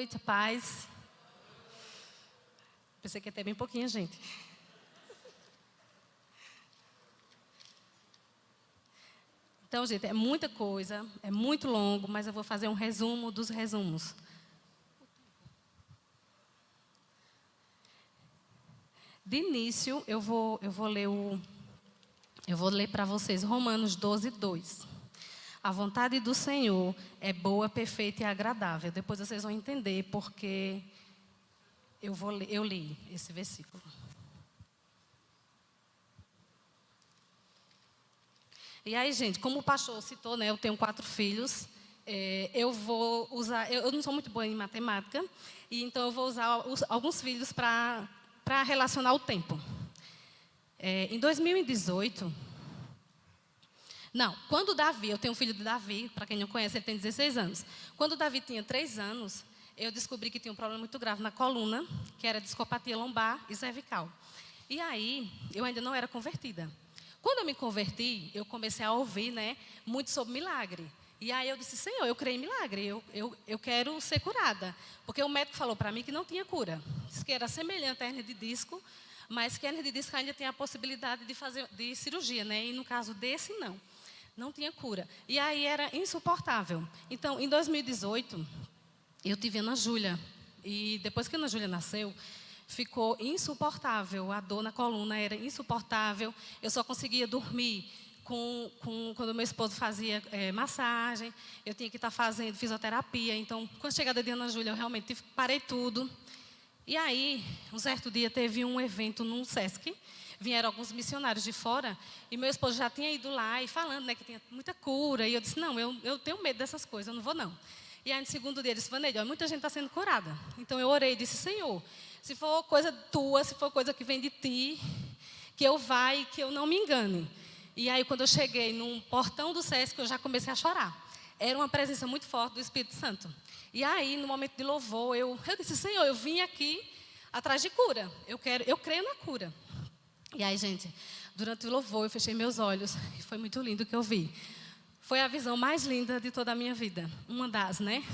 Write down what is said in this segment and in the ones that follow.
noite, paz. Pensei que ia ter bem pouquinha gente. Então, gente, é muita coisa, é muito longo, mas eu vou fazer um resumo dos resumos. De início, eu vou ler para vocês Romanos 12, 2. A vontade do Senhor é boa, perfeita e agradável. Depois vocês vão entender porque eu li esse versículo. E aí, gente, como o pastor citou, né, eu tenho 4 filhos. Eu vou usar... Eu não sou muito boa em matemática, e então eu vou usar alguns filhos para relacionar o tempo. Em 2018... Não, quando Davi, eu tenho um filho de Davi, para quem não conhece, ele tem 16 anos. Quando Davi tinha 3 anos, eu descobri que tinha um problema muito grave na coluna, que era discopatia lombar e cervical. E aí, eu ainda não era convertida. Quando eu me converti, eu comecei a ouvir, né, muito sobre milagre. E aí eu disse, Senhor, eu creio em milagre, eu quero ser curada. Porque o médico falou para mim que não tinha cura. Disse que era semelhante à hérnia de disco, mas que a hérnia de disco ainda tinha a possibilidade de cirurgia, né? E no caso desse, não. Não tinha cura. E aí era insuportável. Então, em 2018, eu tive Ana Júlia. E depois que a Ana Júlia nasceu, ficou insuportável. A dor na coluna era insuportável. Eu só conseguia dormir quando meu esposo fazia massagem. Eu tinha que estar fazendo fisioterapia. Então, com a chegada de Ana Júlia, eu realmente parei tudo. E aí, um certo dia, teve um evento no Sesc. Vieram alguns missionários de fora, e meu esposo já tinha ido lá e falando, né, que tinha muita cura. E eu disse, não, eu tenho medo dessas coisas, eu não vou não. E aí, no segundo dia, ele disse, Vaneide, muita gente está sendo curada. Então, eu orei e disse, Senhor, se for coisa tua, se for coisa que vem de ti, que eu vá e que eu não me engane. E aí, quando eu cheguei num portão do Sesc, eu já comecei a chorar. Era uma presença muito forte do Espírito Santo. E aí, no momento de louvor, eu disse, Senhor, eu vim aqui atrás de cura. Eu creio na cura. E aí, gente, durante o louvor, eu fechei meus olhos e foi muito lindo o que eu vi. Foi a visão mais linda de toda a minha vida. Uma das, né?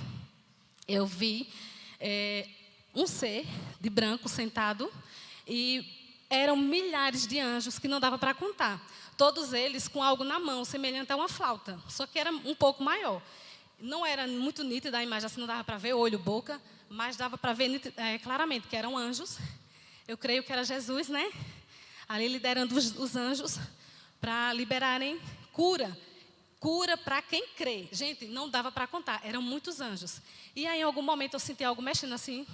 Eu vi um ser de branco sentado e eram milhares de anjos que não dava para contar. Todos eles com algo na mão, semelhante a uma flauta, só que era um pouco maior. Não era muito nítida a imagem, assim não dava para ver olho, boca, mas dava para ver claramente que eram anjos. Eu creio que era Jesus, né? Ali liderando os anjos para liberarem cura. Cura para quem crê. Gente, não dava para contar, eram muitos anjos. E aí, em algum momento, eu senti algo mexendo assim.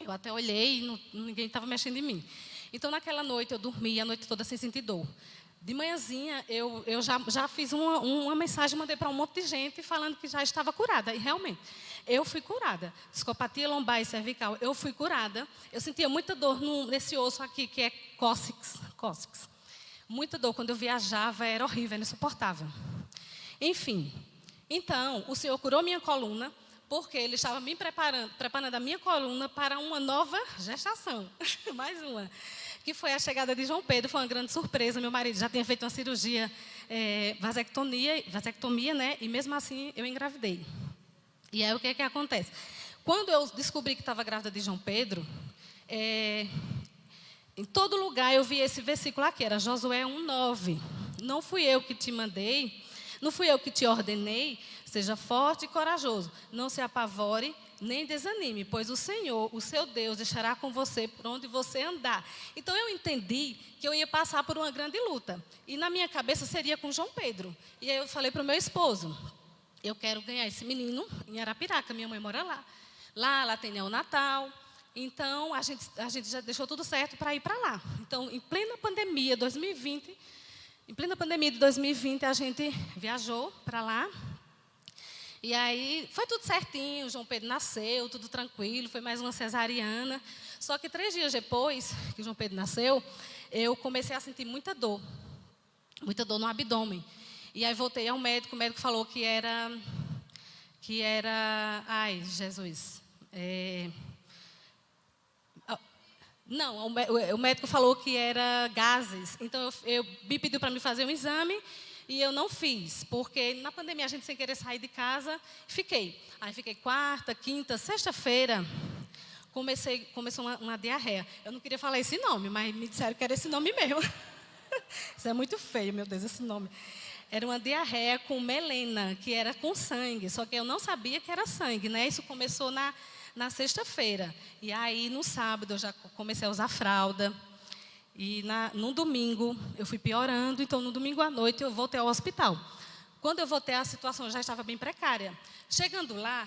Eu até olhei e ninguém estava mexendo em mim. Então, naquela noite, eu dormi a noite toda sem sentir dor. De manhãzinha, eu já fiz uma mensagem, mandei para um monte de gente falando que já estava curada. E realmente, eu fui curada. Discopatia lombar e cervical, eu fui curada. Eu sentia muita dor nesse osso aqui, que é cóccix. Muita dor. Quando eu viajava, era horrível, era insuportável. Enfim, então, o Senhor curou minha coluna, porque Ele estava me preparando a minha coluna para uma nova gestação. Mais uma. Que foi a chegada de João Pedro, foi uma grande surpresa. Meu marido já tinha feito uma cirurgia, vasectomia, né? E mesmo assim eu engravidei. E aí o que acontece? Quando eu descobri que estava grávida de João Pedro, em todo lugar eu vi esse versículo aqui, era Josué 1:9. Não fui eu que te mandei, não fui eu que te ordenei, seja forte e corajoso, não se apavore, nem desanime, pois o Senhor, o seu Deus, deixará com você por onde você andar. Então, eu entendi que eu ia passar por uma grande luta. E na minha cabeça seria com João Pedro. E aí eu falei para o meu esposo, eu quero ganhar esse menino em Arapiraca, minha mãe mora lá. Lá tem neonatal. Então, a gente já deixou tudo certo para ir para lá. Então, em plena pandemia de 2020, a gente viajou para lá. E aí, foi tudo certinho, o João Pedro nasceu, tudo tranquilo, foi mais uma cesariana. Só que 3 dias depois que o João Pedro nasceu, eu comecei a sentir muita dor no abdômen. E aí voltei ao médico, o médico falou que era, ai, Jesus. Não, o médico falou que era gases. Então, me pediu para me fazer um exame. e eu não fiz, porque na pandemia a gente sem querer sair de casa, fiquei. Aí fiquei quarta, quinta, sexta-feira, começou uma diarreia. Eu não queria falar esse nome, mas me disseram que era esse nome mesmo. Isso é muito feio, meu Deus, esse nome. Era uma diarreia com melena, que era com sangue, só que eu não sabia que era sangue, né? Isso começou na sexta-feira. E aí, no sábado, eu já comecei a usar fralda. E no domingo, eu fui piorando, então no domingo à noite eu voltei ao hospital. Quando eu voltei, a situação já estava bem precária. Chegando lá,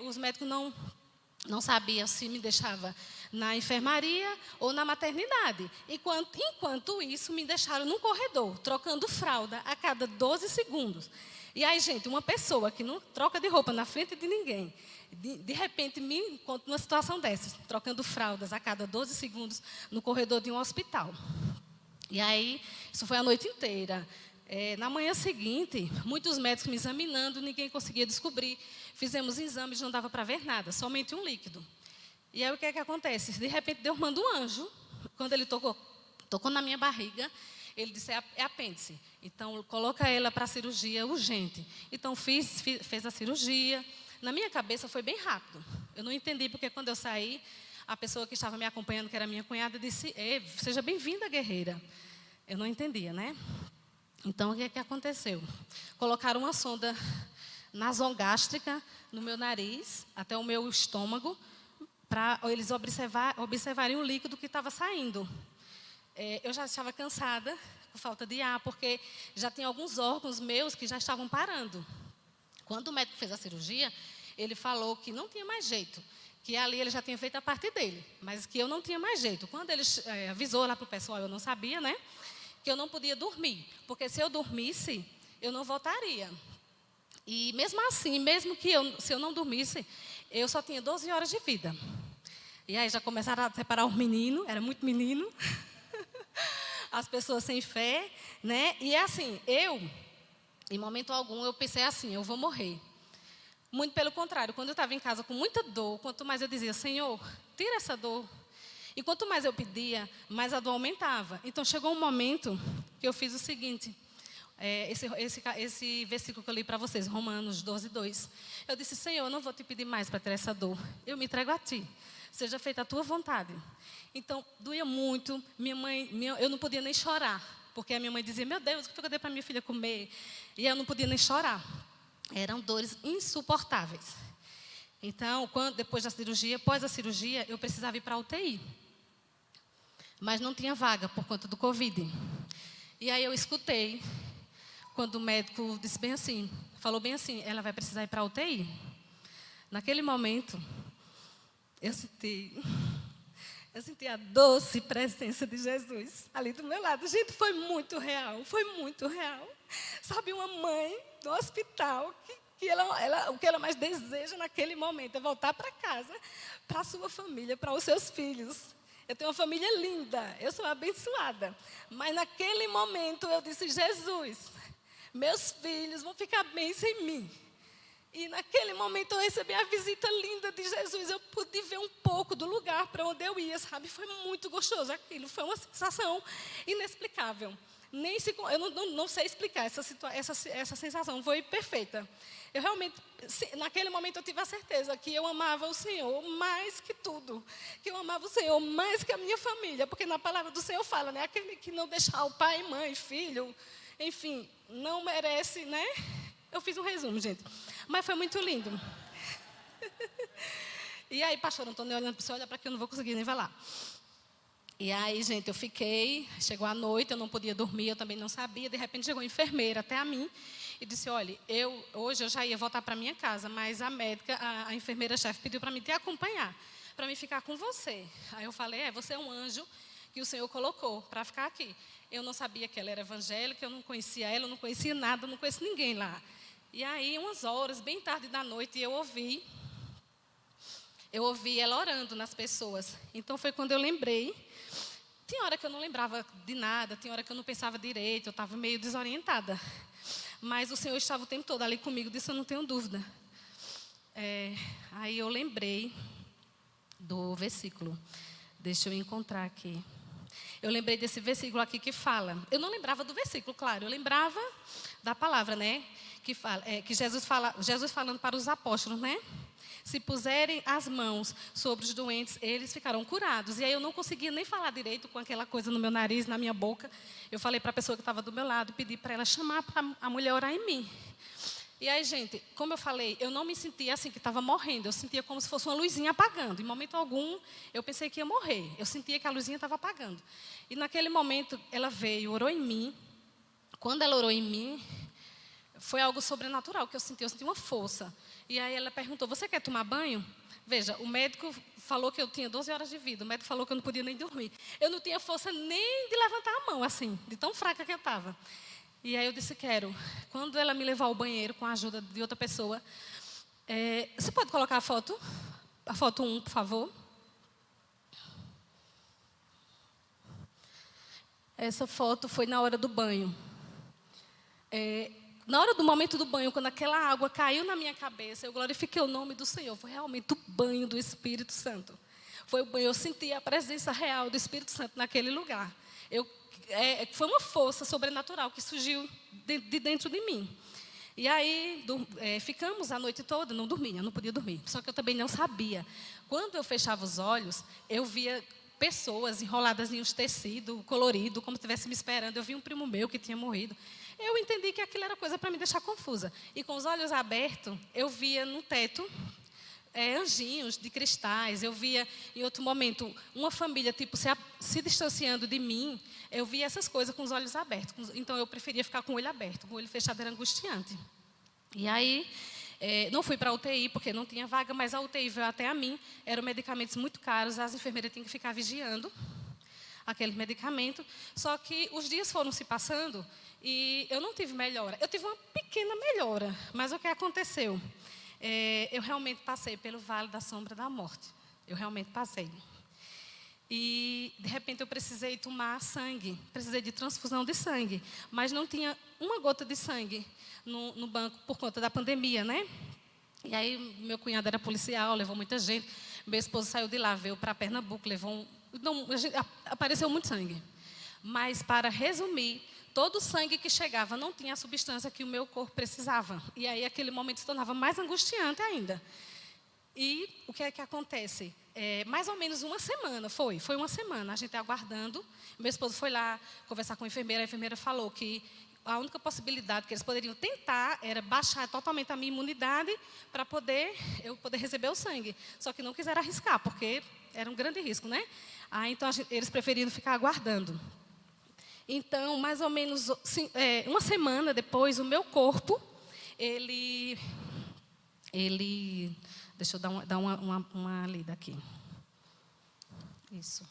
os médicos não sabiam se me deixava na enfermaria ou na maternidade. Enquanto isso, me deixaram num corredor, trocando fralda a cada 12 segundos. E aí, gente, uma pessoa que não troca de roupa na frente de ninguém, de repente me encontra numa situação dessas, trocando fraldas a cada 12 segundos no corredor de um hospital. E aí, isso foi a noite inteira. Na manhã seguinte, muitos médicos me examinando, ninguém conseguia descobrir. Fizemos exames, não dava para ver nada, somente um líquido. E aí o que é que acontece? De repente Deus manda um anjo, quando ele tocou na minha barriga, ele disse, é apêndice. Então, coloca ela para cirurgia urgente. Então, fez a cirurgia. Na minha cabeça foi bem rápido. Eu não entendi, porque quando eu saí, a pessoa que estava me acompanhando, que era minha cunhada, disse, seja bem-vinda, guerreira. Eu não entendia, né? Então, o que é que aconteceu? Colocaram uma sonda nasogástrica no meu nariz, até o meu estômago, para eles observarem o líquido que estava saindo. Eu já estava cansada, por falta de ar, porque já tinha alguns órgãos meus que já estavam parando. Quando o médico fez a cirurgia, ele falou que não tinha mais jeito, que ali ele já tinha feito a parte dele, mas que eu não tinha mais jeito. Quando ele avisou lá para o pessoal, eu não sabia, né? Que eu não podia dormir, porque se eu dormisse, eu não voltaria. E mesmo assim, se eu não dormisse, eu só tinha 12 horas de vida. E aí já começaram a separar os meninos, era muito menino, as pessoas sem fé, né? E assim, em momento algum, eu pensei assim, eu vou morrer. Muito pelo contrário, quando eu estava em casa com muita dor, quanto mais eu dizia, Senhor, tira essa dor. E quanto mais eu pedia, mais a dor aumentava. Então, chegou um momento que eu fiz o seguinte, esse versículo que eu li para vocês, Romanos 12, 2. Eu disse, Senhor, eu não vou te pedir mais para ter essa dor. Eu me entrego a Ti. Seja feita a Tua vontade. Então, doía muito. Eu não podia nem chorar. Porque a minha mãe dizia, meu Deus, o que eu dei para minha filha comer? E eu não podia nem chorar. Eram dores insuportáveis. Então, depois da cirurgia, após a cirurgia, eu precisava ir para a UTI. Mas não tinha vaga por conta do Covid. E aí eu escutei, quando o médico disse bem assim, falou bem assim, ela vai precisar ir para a UTI. Naquele momento, eu senti a doce presença de Jesus ali do meu lado. Gente, foi muito real, foi muito real. Sabe, uma mãe no hospital, o que ela mais deseja naquele momento é voltar para casa, para a sua família, para os seus filhos. Eu tenho uma família linda, eu sou abençoada. Mas naquele momento eu disse, Jesus, meus filhos vão ficar bem sem mim. E naquele momento eu recebi a visita linda de Jesus. Eu pude ver um pouco do lugar para onde eu ia, sabe? Foi muito gostoso aquilo, foi uma sensação inexplicável. Eu não sei explicar essa sensação, foi perfeita. Eu realmente, naquele momento eu tive a certeza que eu amava o Senhor mais que tudo. Que eu amava o Senhor mais que a minha família. Porque na palavra do Senhor fala, né? Aquele que não deixar o pai, mãe, filho, enfim, não merece, né? Eu fiz um resumo, gente. Mas foi muito lindo. E aí, pastor Antônio, olhando para você, olha para que eu não vou conseguir nem falar. E aí, gente, eu fiquei, chegou a noite, eu não podia dormir, eu também não sabia. De repente, chegou uma enfermeira até a mim e disse, olha, hoje eu já ia voltar para minha casa, mas a médica, a enfermeira-chefe pediu para mim te acompanhar, para mim ficar com você. Aí eu falei, você é um anjo que o Senhor colocou para ficar aqui. Eu não sabia que ela era evangélica, eu não conhecia ela, eu não conhecia nada, eu não conhecia ninguém lá. E aí, umas horas, bem tarde da noite, eu ouvi ela orando nas pessoas. Então, foi quando eu lembrei. Tinha hora que eu não lembrava de nada, tinha hora que eu não pensava direito, eu estava meio desorientada. Mas o Senhor estava o tempo todo ali comigo, disso eu não tenho dúvida. Aí eu lembrei do versículo. Deixa eu encontrar aqui. eu lembrei desse versículo aqui que fala. Eu não lembrava do versículo, claro, eu lembrava da palavra, né? Que fala, que Jesus falando para os apóstolos, né? Se puserem as mãos sobre os doentes, eles ficarão curados. E aí eu não conseguia nem falar direito com aquela coisa no meu nariz, na minha boca. Eu falei para a pessoa que estava do meu lado, pedi para ela chamar para a mulher orar em mim. E aí, gente, como eu falei, eu não me sentia assim, que estava morrendo. Eu sentia como se fosse uma luzinha apagando. Em momento algum, eu pensei que ia morrer. Eu sentia que a luzinha estava apagando. E naquele momento, ela veio, orou em mim. Quando ela orou em mim, foi algo sobrenatural que eu senti uma força. E aí ela perguntou, você quer tomar banho? Veja, o médico falou que eu tinha 12 horas de vida. O médico falou que eu não podia nem dormir. Eu não tinha força nem de levantar a mão, assim, de tão fraca que eu estava. E aí eu disse, quero. Quando ela me levou ao banheiro com a ajuda de outra pessoa, você pode colocar a foto? A foto 1, por favor. Essa foto foi na hora do banho. Na hora do momento do banho, quando aquela água caiu na minha cabeça, eu glorifiquei o nome do Senhor. Foi realmente o banho do Espírito Santo. Foi o banho, eu senti a presença real do Espírito Santo naquele lugar. Foi uma força sobrenatural que surgiu de dentro de mim. E aí, ficamos a noite toda, não dormia, não podia dormir. Só que eu também não sabia. Quando eu fechava os olhos, eu via pessoas enroladas em uns tecidos coloridos, como se estivesse me esperando. Eu vi um primo meu que tinha morrido. Eu entendi que aquilo era coisa para me deixar confusa. E com os olhos abertos, eu via no teto anjinhos de cristais. Eu via, em outro momento, uma família tipo se distanciando de mim. Eu via essas coisas com os olhos abertos. Então, eu preferia ficar com o olho aberto. Com o olho fechado era angustiante. E aí, não fui para a UTI, porque não tinha vaga, mas a UTI veio até a mim. Eram medicamentos muito caros, as enfermeiras tinham que ficar vigiando aquele medicamento. Só que os dias foram se passando e eu não tive melhora. Eu tive uma pequena melhora, mas o que aconteceu? Eu realmente passei pelo vale da sombra da morte. Eu realmente passei. E, de repente, eu precisei tomar sangue. Precisei de transfusão de sangue. Mas não tinha uma gota de sangue no banco por conta da pandemia, né? E aí, meu cunhado era policial, levou muita gente. Meu esposo saiu de lá, veio para Pernambuco, apareceu muito sangue. Mas, para resumir, todo o sangue que chegava não tinha a substância que o meu corpo precisava. E aí, aquele momento se tornava mais angustiante ainda. E o que é que acontece? Mais ou menos uma semana, foi uma semana, a gente aguardando. Meu esposo foi lá conversar com a enfermeira falou que a única possibilidade que eles poderiam tentar era baixar totalmente a minha imunidade para eu poder receber o sangue. Só que não quiseram arriscar, porque era um grande risco, né? Então, eles preferiram ficar aguardando. Então, mais ou menos uma semana depois, o meu corpo, ele deixa eu dar uma lida aqui. Isso.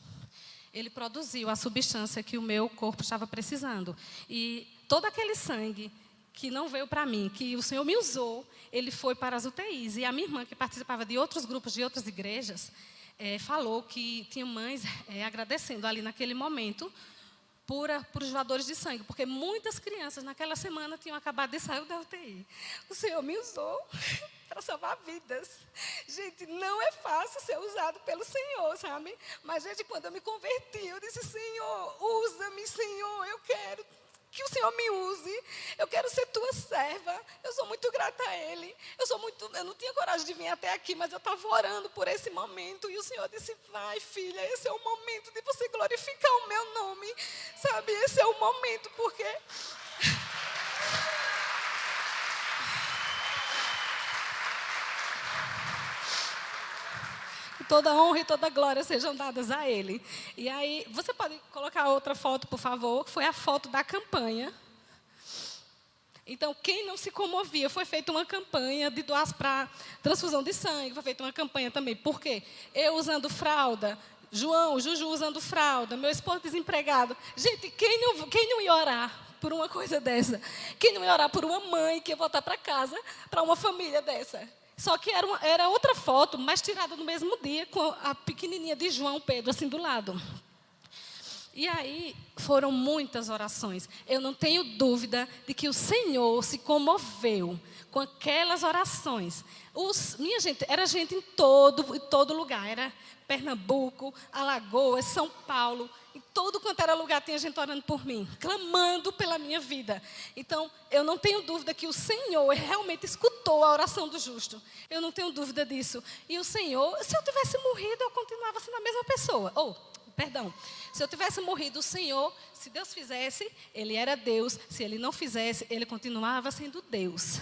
Ele produziu a substância que o meu corpo estava precisando. E todo aquele sangue que não veio para mim, que o Senhor me usou, ele foi para as UTIs. E a minha irmã, que participava de outros grupos, de outras igrejas, falou que tinha mães agradecendo ali naquele momento por os doadores de sangue, porque muitas crianças naquela semana tinham acabado de sair da UTI. O Senhor me usou para salvar vidas. Gente, não é fácil ser usado pelo Senhor, sabe? Mas, gente, quando eu me converti, eu disse, Senhor, usa-me, Senhor, eu quero que o Senhor me use, eu quero ser tua serva, eu sou muito grata a Ele, eu não tinha coragem de vir até aqui, mas eu estava orando por esse momento, e o Senhor disse, vai filha, esse é o momento de você glorificar o meu nome, sabe, esse é o momento, porque... Toda honra e toda glória sejam dadas a Ele. E aí, você pode colocar outra foto, por favor? Foi a foto da campanha. Então, quem não se comovia, foi feita uma campanha de doar para transfusão de sangue. Foi feita uma campanha também. Por quê? Eu usando fralda, Juju usando fralda, meu esposo desempregado. Gente, quem não ia orar por uma coisa dessa? Quem não ia orar por uma mãe que ia voltar para casa, para uma família dessa? Só que era outra foto, mas tirada no mesmo dia, com a pequenininha de João Pedro, assim, do lado. E aí foram muitas orações. Eu não tenho dúvida de que o Senhor se comoveu com aquelas orações. Minha gente, era gente em todo lugar. Era Pernambuco, Alagoas, São Paulo. Em todo quanto era lugar tinha gente orando por mim, clamando pela minha vida. Então, eu não tenho dúvida que o Senhor realmente escutou a oração do justo. Eu não tenho dúvida disso. E o Senhor, se eu tivesse morrido, eu continuava sendo a mesma pessoa. Se eu tivesse morrido, o Senhor, se Deus fizesse, Ele era Deus. Se Ele não fizesse, Ele continuava sendo Deus.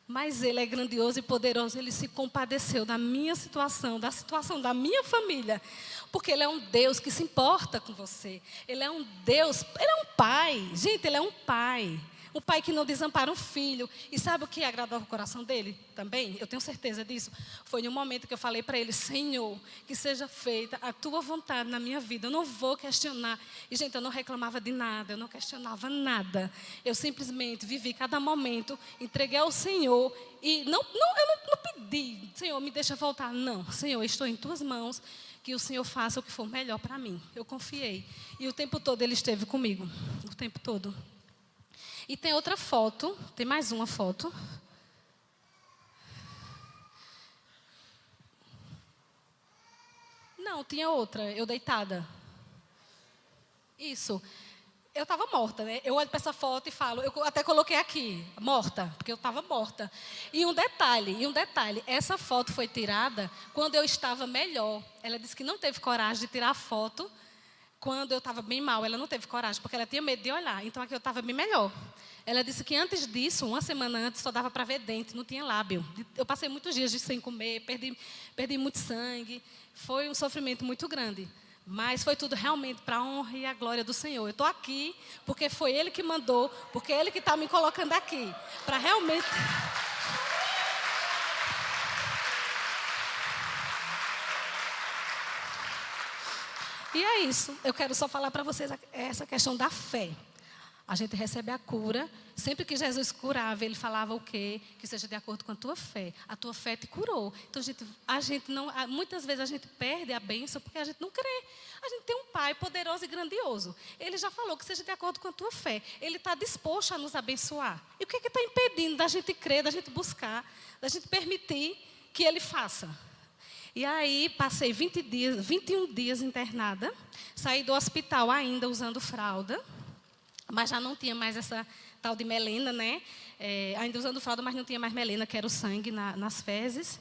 Mas Ele é grandioso e poderoso. Ele se compadeceu da minha situação, da situação da minha família. Porque Ele é um Deus que se importa com você. Ele é um Deus, Ele é um pai. Gente, Ele é um pai. Um pai que não desampara um filho. E sabe o que agradou o coração dele também? Eu tenho certeza disso. Foi no momento que eu falei para ele: Senhor, que seja feita a tua vontade na minha vida. Eu não vou questionar. E, gente, eu não reclamava de nada. Eu não questionava nada. Eu simplesmente vivi cada momento, entreguei ao Senhor. E eu não pedi: Senhor, me deixa voltar. Não, Senhor, estou em tuas mãos. Que o Senhor faça o que for melhor para mim. Eu confiei. E o tempo todo Ele esteve comigo. O tempo todo. E tem outra foto, tem mais uma foto. Não, tinha outra, eu deitada. Isso. Eu estava morta, né? Eu olho para essa foto e falo, eu até coloquei aqui, morta, porque eu estava morta. E um detalhe, essa foto foi tirada quando eu estava melhor. Ela disse que não teve coragem de tirar a foto quando eu estava bem mal. Ela não teve coragem, porque ela tinha medo de olhar. Então, aqui eu estava bem melhor. Ela disse que antes disso, uma semana antes, só dava para ver dente, não tinha lábio. Eu passei muitos dias sem comer, perdi muito sangue. Foi um sofrimento muito grande. Mas foi tudo realmente para a honra e a glória do Senhor. Eu estou aqui porque foi Ele que mandou, porque é Ele que está me colocando aqui. Para realmente... E é isso. Eu quero só falar para vocês essa questão da fé. A gente recebe a cura. Sempre que Jesus curava, Ele falava o quê? Que seja de acordo com a tua fé. A tua fé te curou. Então, muitas vezes a gente perde a bênção porque a gente não crê. A gente tem um Pai poderoso e grandioso. Ele já falou que seja de acordo com a tua fé. Ele está disposto a nos abençoar. E o que está impedindo da gente crer, da gente buscar, da gente permitir que Ele faça? E aí, passei 21 dias internada. Saí do hospital ainda usando fralda. Mas já não tinha mais essa tal de melena, né? Ainda usando fralda, mas não tinha mais melena, que era o sangue nas fezes.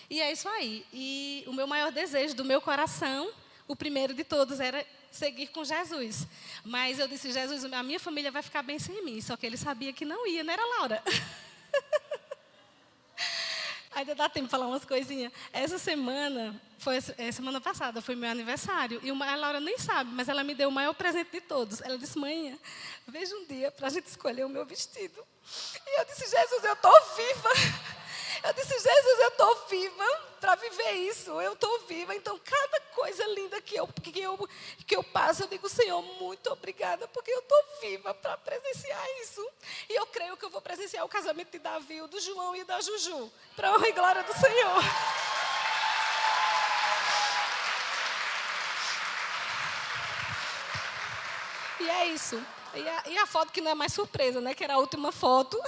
E é isso aí. E o meu maior desejo do meu coração, o primeiro de todos, era seguir com Jesus. Mas eu disse: Jesus, a minha família vai ficar bem sem mim. Só que ele sabia que não ia, não era, Laura? Ainda dá tempo de falar umas coisinhas. Essa semana, semana passada, foi meu aniversário. E a Laura nem sabe, mas ela me deu o maior presente de todos. Ela disse: mãe, veja um dia para a gente escolher o meu vestido. E eu disse: Jesus, eu estou viva. Eu disse: Jesus, eu estou viva para viver isso. Eu estou viva. Então, cada coisa linda que eu passo, eu digo: Senhor, muito obrigada, porque eu estou viva para presenciar isso. E eu creio que eu vou presenciar o casamento de Davi, o do João e da Juju, para a honra e glória do Senhor. E é isso. E a foto que não é mais surpresa, né? Que era a última foto.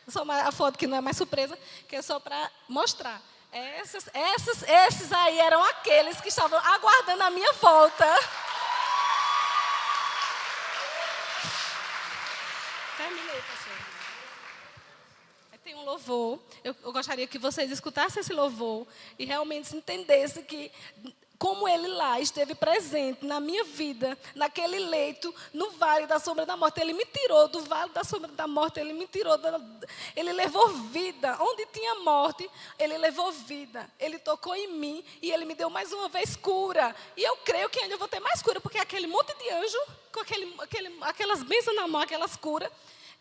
Só a foto que não é mais surpresa, que é só para mostrar. Esses aí eram aqueles que estavam aguardando a minha volta. Terminei, pastor. Tem um louvor. Eu gostaria que vocês escutassem esse louvor e realmente entendessem que... como Ele lá esteve presente na minha vida, naquele leito, no vale da sombra da morte. Ele me tirou do vale da sombra da morte, Ele me tirou, Ele levou vida. Onde tinha morte, Ele levou vida. Ele tocou em mim e Ele me deu mais uma vez cura. E eu creio que ainda vou ter mais cura, porque aquele monte de anjo, com aquelas bênçãos na mão, aquelas curas,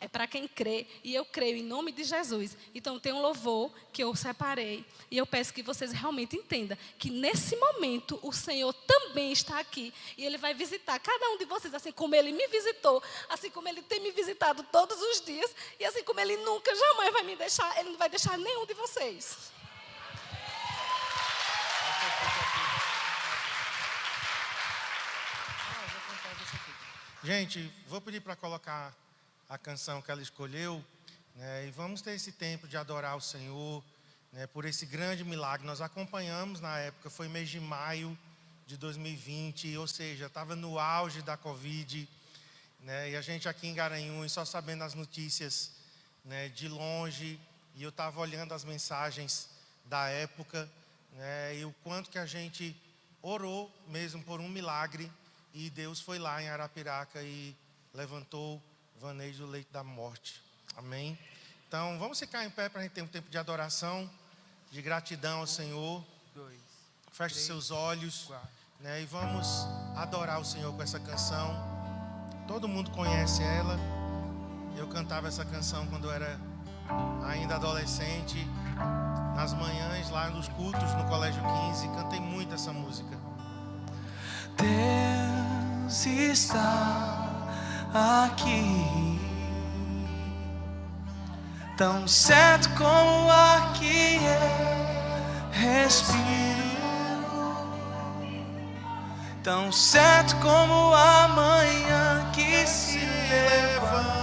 é para quem crê, e eu creio em nome de Jesus. Então tem um louvor que eu separei, e eu peço que vocês realmente entendam que nesse momento o Senhor também está aqui, e Ele vai visitar cada um de vocês, assim como Ele me visitou, assim como Ele tem me visitado todos os dias, e assim como Ele nunca, jamais vai me deixar, Ele não vai deixar nenhum de vocês. Gente, vou pedir para colocar a canção que ela escolheu, né, e vamos ter esse tempo de adorar o Senhor, né, por esse grande milagre. Nós acompanhamos na época, foi mês de maio de 2020, ou seja, estava no auge da Covid, né, e a gente aqui em Garanhuns só sabendo as notícias, né, de longe, e eu estava olhando as mensagens da época, né, e o quanto que a gente orou mesmo por um milagre, e Deus foi lá em Arapiraca e levantou Vaneide do leito da morte. Amém? Então vamos ficar em pé para a gente ter um tempo de adoração, de gratidão ao Senhor. Feche seus olhos, né, e vamos adorar o Senhor com essa canção. Todo mundo conhece ela. Eu cantava essa canção quando eu era ainda adolescente, nas manhãs lá nos cultos no Colégio 15, cantei muito essa música. Deus está aqui, tão certo como o ar que eu respiro, tão certo como a manhã que se levanta,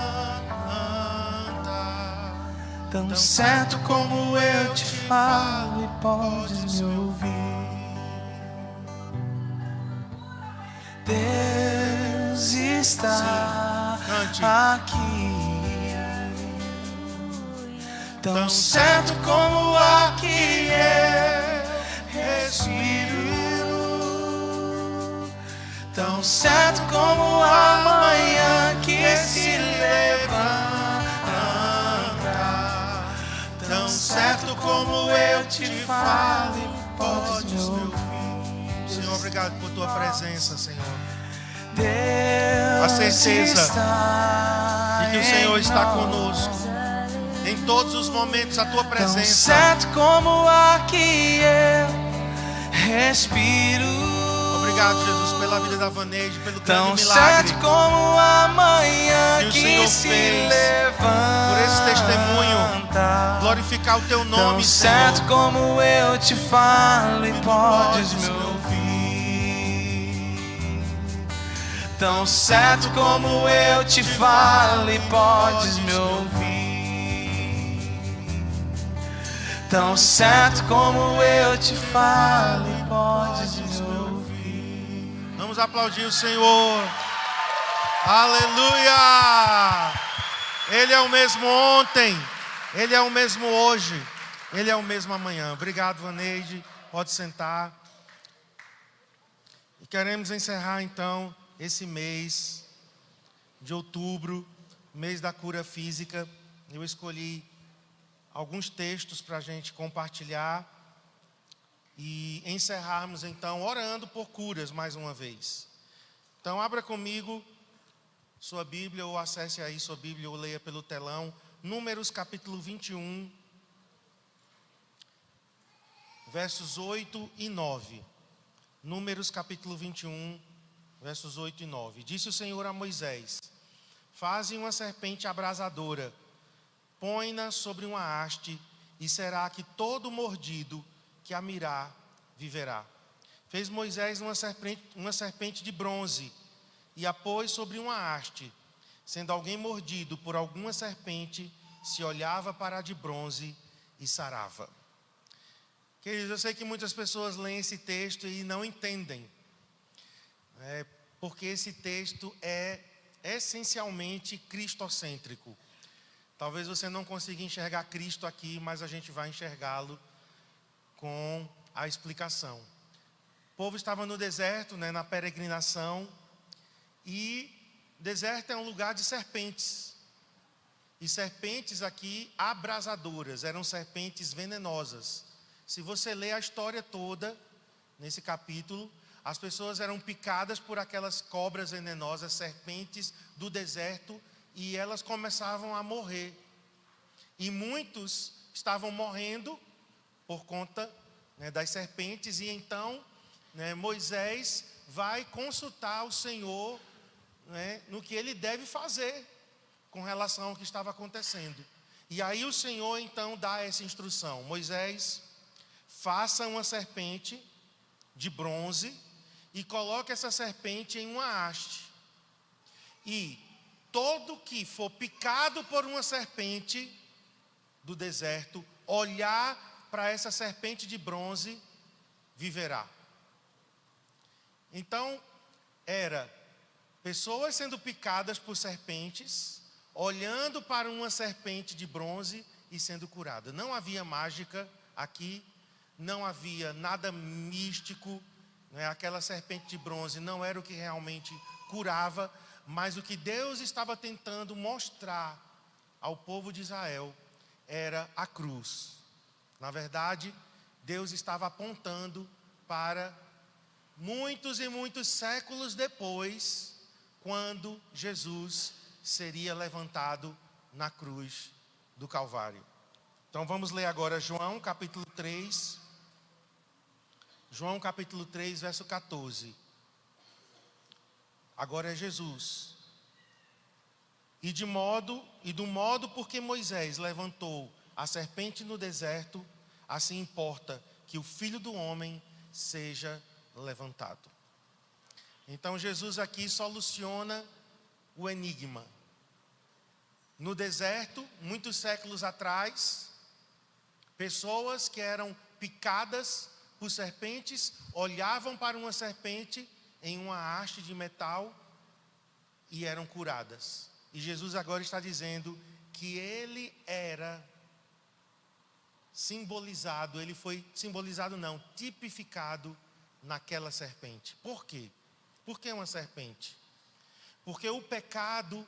tão certo como eu te falo e podes me ouvir. Deus está aqui, tão certo como o ar que eu respiro, tão certo como a manhã que se levanta, tão certo como eu te falo e podes me ouvir. Senhor, obrigado por tua presença, Senhor. Deus a certeza de que o Senhor está conosco em todos os momentos. A tua presença, tão certo como o ar que eu respiro. Obrigado, Jesus, pela vida da Vaneide, pelo tão grande milagre certo como a manhã que o que Senhor se fez, levanta, por esse testemunho, glorificar o teu nome, tão certo Senhor. como eu te falo e podes me ouvir, tão certo como eu te falo e podes me ouvir, tão certo como eu te falo e podes me ouvir. Vamos aplaudir o Senhor. Aleluia! Ele é o mesmo ontem, Ele é o mesmo hoje, Ele é o mesmo amanhã. Obrigado, Vaneide. Pode sentar. E queremos encerrar então esse mês de outubro, mês da cura física. Eu escolhi alguns textos para a gente compartilhar e encerrarmos então orando por curas mais uma vez. Então abra comigo sua Bíblia, ou acesse aí sua Bíblia, ou leia pelo telão, Números capítulo 21, versos 8 e 9. Números capítulo 21, versos 8 e 9. Disse o Senhor a Moisés: faze uma serpente abrasadora, põe-na sobre uma haste, e será que todo mordido que a mirar viverá. Fez Moisés uma serpente de bronze, e a pôs sobre uma haste. Sendo alguém mordido por alguma serpente, se olhava para a de bronze e sarava. Queridos, eu sei que muitas pessoas leem esse texto e não entendem, porque esse texto é essencialmente cristocêntrico. Talvez você não consiga enxergar Cristo aqui, mas a gente vai enxergá-lo com a explicação. O povo estava no deserto, na peregrinação, e deserto é um lugar de serpentes. E serpentes aqui abrasadoras, eram serpentes venenosas. Se você ler a história toda, nesse capítulo, as pessoas eram picadas por aquelas cobras venenosas, serpentes do deserto, e elas começavam a morrer. E muitos estavam morrendo por conta das serpentes, e então Moisés vai consultar o Senhor no que ele deve fazer com relação ao que estava acontecendo. E aí o Senhor então dá essa instrução: Moisés, faça uma serpente de bronze e coloque essa serpente em uma haste. E todo que for picado por uma serpente do deserto, olhar para essa serpente de bronze, viverá. Então, era pessoas sendo picadas por serpentes, olhando para uma serpente de bronze e sendo curada. Não havia mágica aqui, não havia nada místico, né? Aquela serpente de bronze não era o que realmente curava, mas o que Deus estava tentando mostrar ao povo de Israel era a cruz. Na verdade, Deus estava apontando para muitos e muitos séculos depois, quando Jesus seria levantado na cruz do Calvário. Então vamos ler agora João capítulo 3. João capítulo 3, verso 14. Agora é Jesus. E do modo porque Moisés levantou a serpente no deserto, assim importa que o Filho do Homem seja levantado. Então Jesus aqui soluciona o enigma. No deserto, muitos séculos atrás, pessoas que eram picadas por serpentes olhavam para uma serpente em uma haste de metal e eram curadas. E Jesus agora está dizendo que ele era simbolizado, ele foi simbolizado não, tipificado naquela serpente. Por quê? Por que uma serpente? Porque o pecado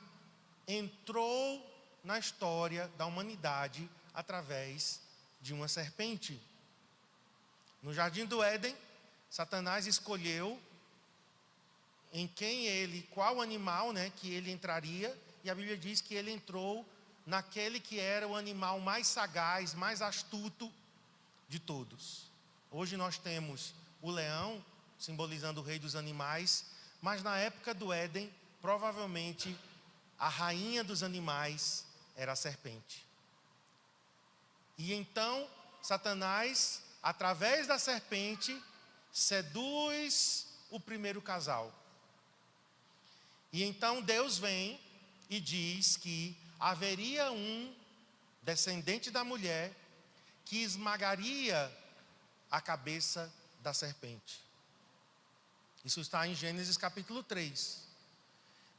entrou na história da humanidade através de uma serpente. No jardim do Éden, Satanás escolheu qual animal, que ele entraria, e a Bíblia diz que ele entrou naquele que era o animal mais sagaz, mais astuto de todos. Hoje nós temos o leão, simbolizando o rei dos animais, mas na época do Éden, provavelmente, a rainha dos animais era a serpente. E então, Satanás, através da serpente, seduz o primeiro casal. E então Deus vem e diz que haveria um descendente da mulher que esmagaria a cabeça da serpente. Isso está em Gênesis capítulo 3.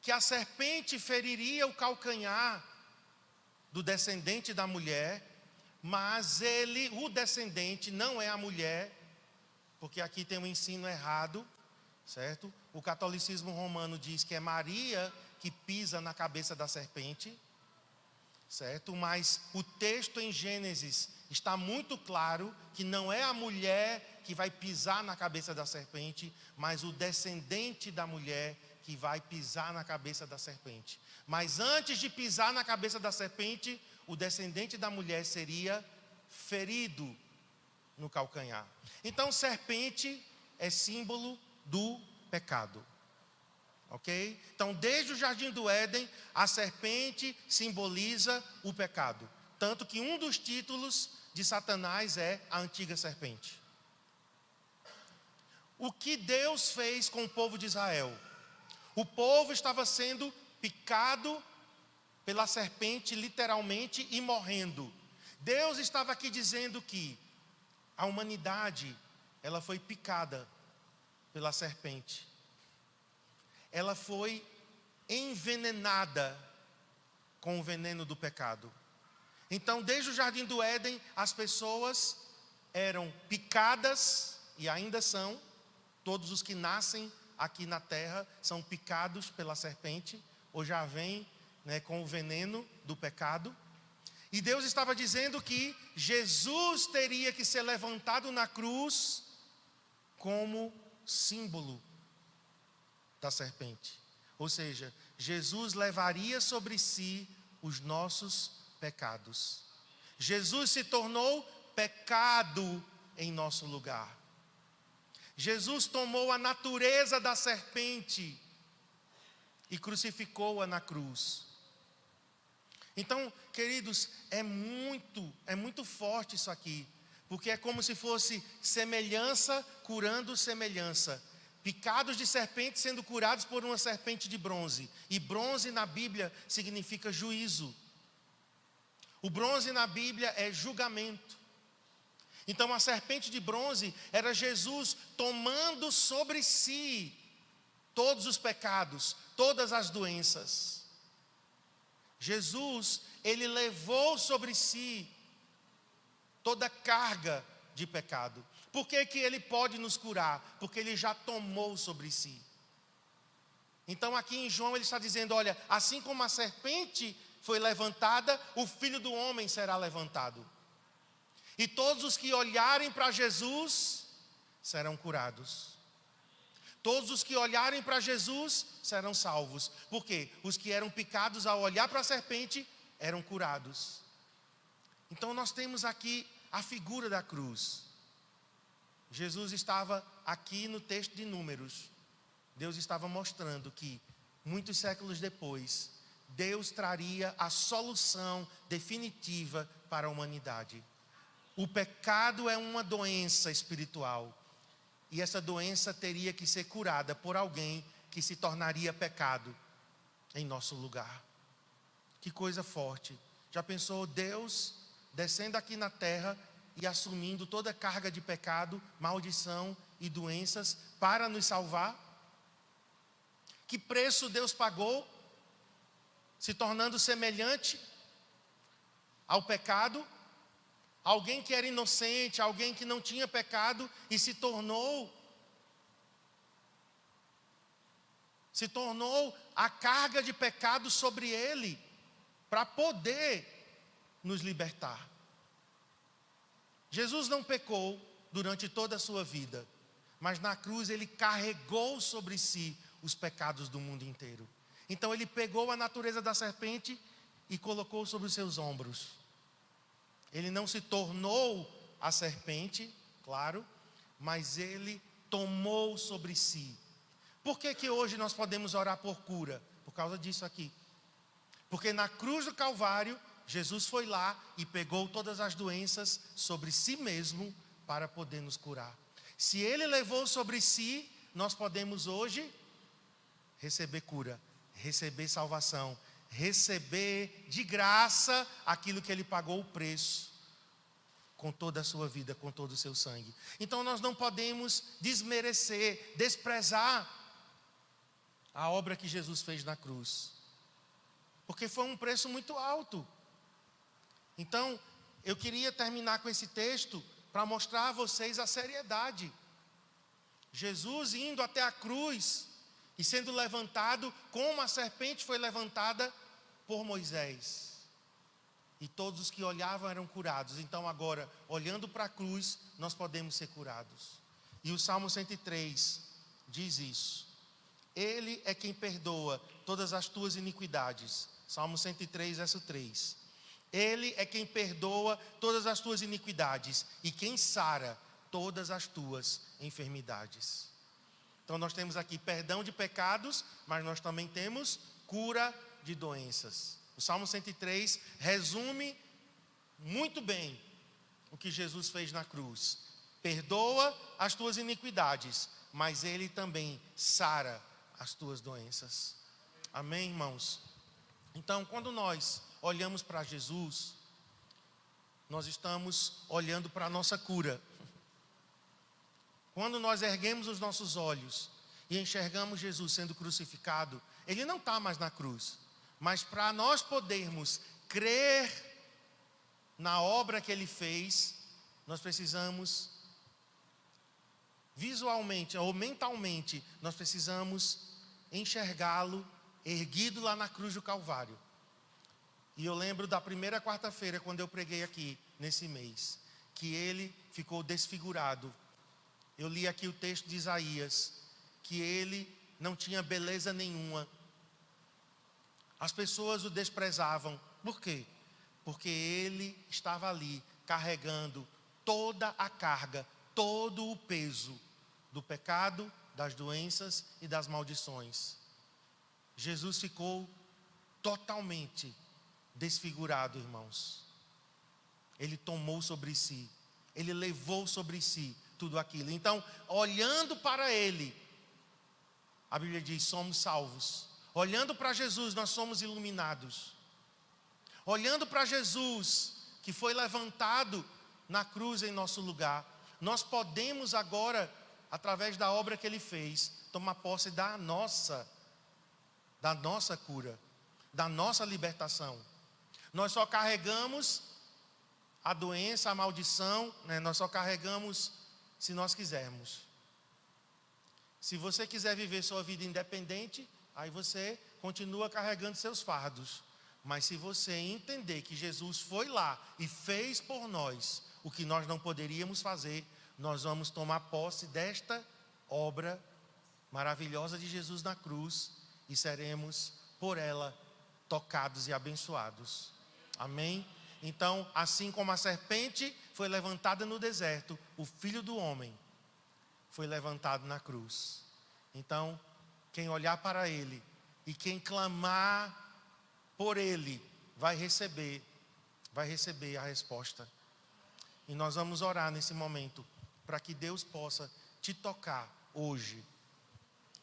Que a serpente feriria o calcanhar do descendente da mulher, mas o descendente, não é a mulher, porque aqui tem um ensino errado, certo? O catolicismo romano diz que é Maria que pisa na cabeça da serpente, certo? Mas o texto em Gênesis está muito claro que não é a mulher que vai pisar na cabeça da serpente, mas o descendente da mulher que vai pisar na cabeça da serpente. Mas antes de pisar na cabeça da serpente, o descendente da mulher seria ferido no calcanhar. Então, serpente é símbolo do pecado. Ok? Então, desde o jardim do Éden, a serpente simboliza o pecado. Tanto que um dos títulos de Satanás é a antiga serpente. O que Deus fez com o povo de Israel? O povo estava sendo picado pela serpente, literalmente, e morrendo. Deus estava aqui dizendo que a humanidade, ela foi picada pela serpente. Ela foi envenenada com o veneno do pecado. Então, desde o jardim do Éden, as pessoas eram picadas, e ainda são, todos os que nascem aqui na terra são picados pela serpente, ou já vêm com o veneno do pecado. E Deus estava dizendo que Jesus teria que ser levantado na cruz como símbolo da serpente. Ou seja, Jesus levaria sobre si os nossos pecados. Jesus se tornou pecado em nosso lugar. Jesus tomou a natureza da serpente e crucificou-a na cruz. Então, queridos, é muito forte isso aqui, porque é como se fosse semelhança curando semelhança. picados de serpente sendo curados por uma serpente de bronze. E bronze na Bíblia significa juízo. O bronze na Bíblia é julgamento. Então a serpente de bronze era Jesus tomando sobre si todos os pecados, todas as doenças. Jesus, ele levou sobre si toda a carga de pecado. Por que que ele pode nos curar? Porque ele já tomou sobre si. Então aqui em João ele está dizendo, olha, assim como a serpente foi levantada, o Filho do Homem será levantado. E todos os que olharem para Jesus serão curados. Todos os que olharem para Jesus serão salvos. Por quê? Os que eram picados ao olhar para a serpente eram curados. Então nós temos aqui a figura da cruz. Jesus estava aqui no texto de Números. Deus estava mostrando que, muitos séculos depois, Deus traria a solução definitiva para a humanidade. O pecado é uma doença espiritual. E essa doença teria que ser curada por alguém que se tornaria pecado em nosso lugar. Que coisa forte. Já pensou Deus descendo aqui na terra e assumindo toda a carga de pecado, maldição e doenças para nos salvar? Que preço Deus pagou, se tornando semelhante ao pecado? Alguém que era inocente, alguém que não tinha pecado e se tornou a carga de pecado sobre ele, para poder nos libertar. Jesus não pecou durante toda a sua vida, mas na cruz ele carregou sobre si os pecados do mundo inteiro. Então ele pegou a natureza da serpente e colocou sobre os seus ombros. Ele não se tornou a serpente, claro, mas ele tomou sobre si. Por que que hoje nós podemos orar por cura? Por causa disso aqui. Porque na cruz do Calvário, Jesus foi lá e pegou todas as doenças sobre si mesmo para poder nos curar. Se ele levou sobre si, nós podemos hoje receber cura, receber salvação, receber de graça aquilo que ele pagou o preço, com toda a sua vida, com todo o seu sangue. Então nós não podemos desmerecer, desprezar a obra que Jesus fez na cruz, porque foi um preço muito alto. Então eu queria terminar com esse texto para mostrar a vocês a seriedade. Jesus indo até a cruz e sendo levantado como a serpente foi levantada por Moisés. E todos os que olhavam eram curados. Então agora, olhando para a cruz, nós podemos ser curados. E o Salmo 103 diz isso. Ele é quem perdoa todas as tuas iniquidades. Salmo 103, verso 3. Ele é quem perdoa todas as tuas iniquidades e quem sara todas as tuas enfermidades. Então nós temos aqui perdão de pecados, mas nós também temos cura de doenças. O Salmo 103 resume muito bem o que Jesus fez na cruz. Perdoa as tuas iniquidades, mas ele também sara as tuas doenças. Amém, irmãos? Então, quando nós olhamos para Jesus, nós estamos olhando para a nossa cura. Quando nós erguemos os nossos olhos e enxergamos Jesus sendo crucificado, ele não está mais na cruz. Mas para nós podermos crer na obra que ele fez, nós precisamos, visualmente ou mentalmente, nós precisamos enxergá-lo erguido lá na cruz do Calvário. E eu lembro da primeira quarta-feira, quando eu preguei aqui, nesse mês, que ele ficou desfigurado. Eu li aqui o texto de Isaías, que ele não tinha beleza nenhuma. As pessoas o desprezavam. Por quê? Porque ele estava ali carregando toda a carga, todo o peso do pecado, das doenças e das maldições. Jesus ficou totalmente desfigurado, irmãos. Ele tomou sobre si, ele levou sobre si tudo aquilo. Então, olhando para ele, a Bíblia diz, somos salvos. Olhando para Jesus, nós somos iluminados. Olhando para Jesus, que foi levantado na cruz em nosso lugar, nós podemos agora, através da obra que Ele fez, tomar posse da nossa cura, da nossa libertação. Nós só carregamos a doença, a maldição, né? Nós só carregamos se nós quisermos. Se você quiser viver sua vida independente, aí você continua carregando seus fardos. Mas se você entender que Jesus foi lá e fez por nós o que nós não poderíamos fazer, nós vamos tomar posse desta obra maravilhosa de Jesus na cruz e seremos por ela tocados e abençoados. Amém? Então, assim como a serpente foi levantada no deserto, o Filho do Homem foi levantado na cruz. Então, quem olhar para Ele e quem clamar por Ele, vai receber a resposta. E nós vamos orar nesse momento, para que Deus possa te tocar hoje.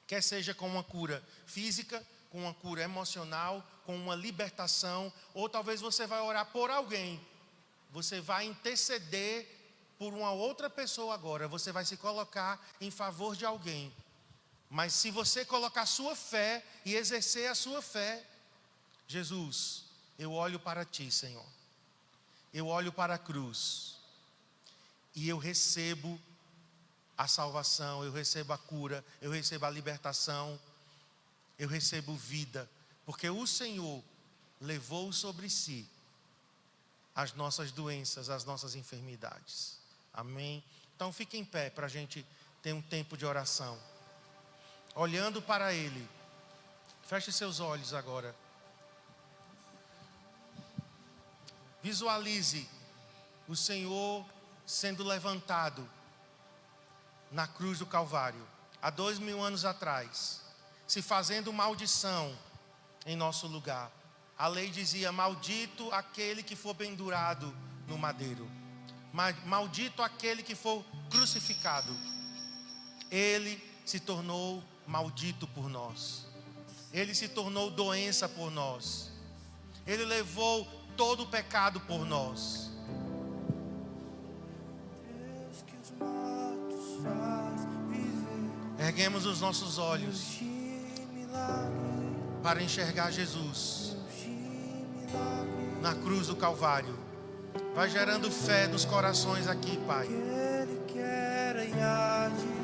Quer seja com uma cura física, com uma cura emocional, com uma libertação, ou talvez você vai orar por alguém. Você vai interceder por uma outra pessoa agora. Você vai se colocar em favor de alguém. Mas se você colocar a sua fé e exercer a sua fé, Jesus, eu olho para Ti, Senhor. Eu olho para a cruz. E eu recebo a salvação, eu recebo a cura, eu recebo a libertação, eu recebo vida. Porque o Senhor levou sobre si as nossas doenças, as nossas enfermidades. Amém? Então fique em pé para a gente ter um tempo de oração. Olhando para Ele. Feche seus olhos agora. Visualize o Senhor sendo levantado na cruz do Calvário, há 2000 anos atrás, se fazendo maldição em nosso lugar. A lei dizia, maldito aquele que for pendurado no madeiro, maldito aquele que for crucificado. Ele se tornou maldito por nós, Ele se tornou doença por nós, Ele levou todo o pecado por nós. Erguemos os nossos olhos para enxergar Jesus na cruz do Calvário. Vai gerando fé nos corações aqui, Pai. Ele quer e age.